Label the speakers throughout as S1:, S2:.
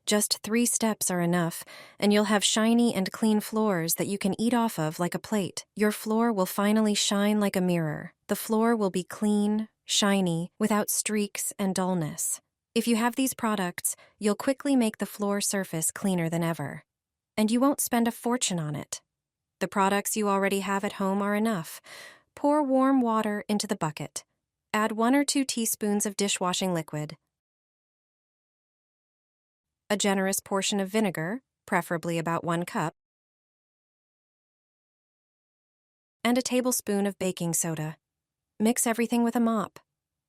S1: Just 3 steps are enough, and you'll have shiny and clean floors that you can eat off of like a plate. Your floor will finally shine like a mirror. The floor will be clean, shiny, without streaks and dullness. If you have these products, you'll quickly make the floor surface cleaner than ever. And you won't spend a fortune on it. The products you already have at home are enough. Pour warm water into the bucket. Add 1 or 2 teaspoons of dishwashing liquid, a generous portion of vinegar, preferably about 1 cup, and a tablespoon of baking soda. Mix everything with a mop.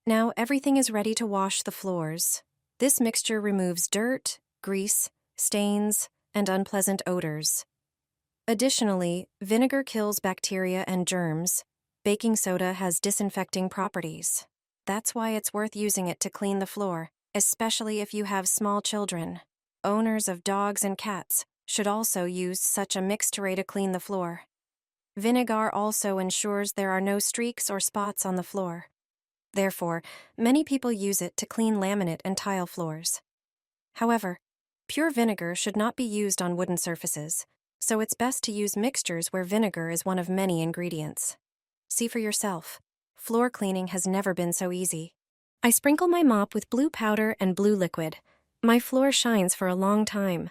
S1: Now everything is ready to wash the floors. This mixture removes dirt, grease, stains, and unpleasant odors. Additionally, vinegar kills bacteria and germs. Baking soda has disinfecting properties. That's why it's worth using it to clean the floor, especially if you have small children. Owners of dogs and cats should also use such a mixture to clean the floor. Vinegar also ensures there are no streaks or spots on the floor. Therefore, many people use it to clean laminate and tile floors. However, pure vinegar should not be used on wooden surfaces, so it's best to use mixtures where vinegar is one of many ingredients. See for yourself. Floor cleaning has never been so easy. I sprinkle my mop with blue powder and blue liquid. My floor shines for a long time.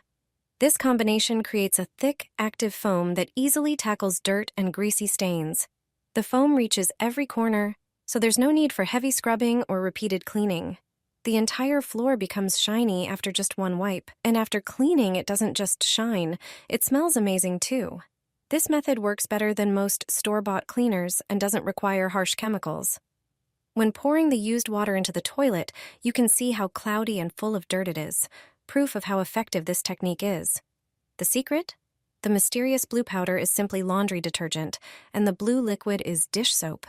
S1: This combination creates a thick, active foam that easily tackles dirt and greasy stains. The foam reaches every corner, so there's no need for heavy scrubbing or repeated cleaning. The entire floor becomes shiny after just 1 wipe, and after cleaning it doesn't just shine, it smells amazing too. This method works better than most store-bought cleaners and doesn't require harsh chemicals. When pouring the used water into the toilet, you can see how cloudy and full of dirt it is, proof of how effective this technique is. The secret? The mysterious blue powder is simply laundry detergent, and the blue liquid is dish soap.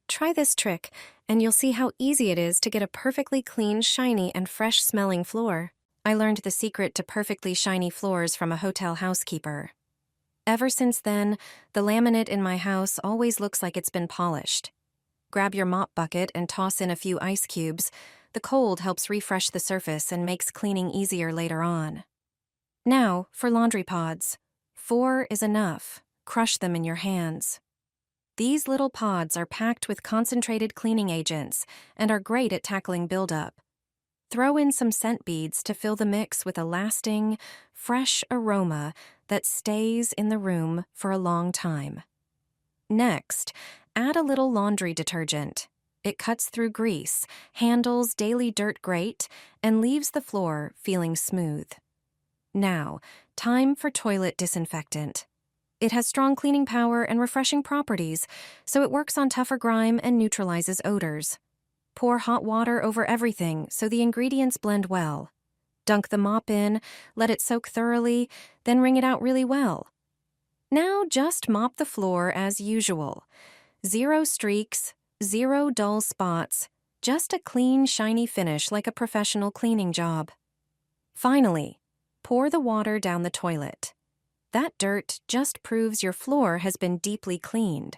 S1: Try this trick, and you'll see how easy it is to get a perfectly clean, shiny, and fresh-smelling floor. I learned the secret to perfectly shiny floors from a hotel housekeeper. Ever since then, the laminate in my house always looks like it's been polished. Grab your mop bucket and toss in a few ice cubes. The cold helps refresh the surface and makes cleaning easier later on. Now, for laundry pods. 4 is enough. Crush them in your hands. These little pods are packed with concentrated cleaning agents and are great at tackling buildup. Throw in some scent beads to fill the mix with a lasting, fresh aroma that stays in the room for a long time. Next, add a little laundry detergent. It cuts through grease, handles daily dirt great, and leaves the floor feeling smooth. Now, time for toilet disinfectant. It has strong cleaning power and refreshing properties, so it works on tougher grime and neutralizes odors. Pour hot water over everything so the ingredients blend well. Dunk the mop in, let it soak thoroughly, then wring it out really well. Now just mop the floor as usual. 0 streaks, 0 dull spots, just a clean, shiny finish like a professional cleaning job. Finally, pour the water down the toilet. That dirt just proves your floor has been deeply cleaned.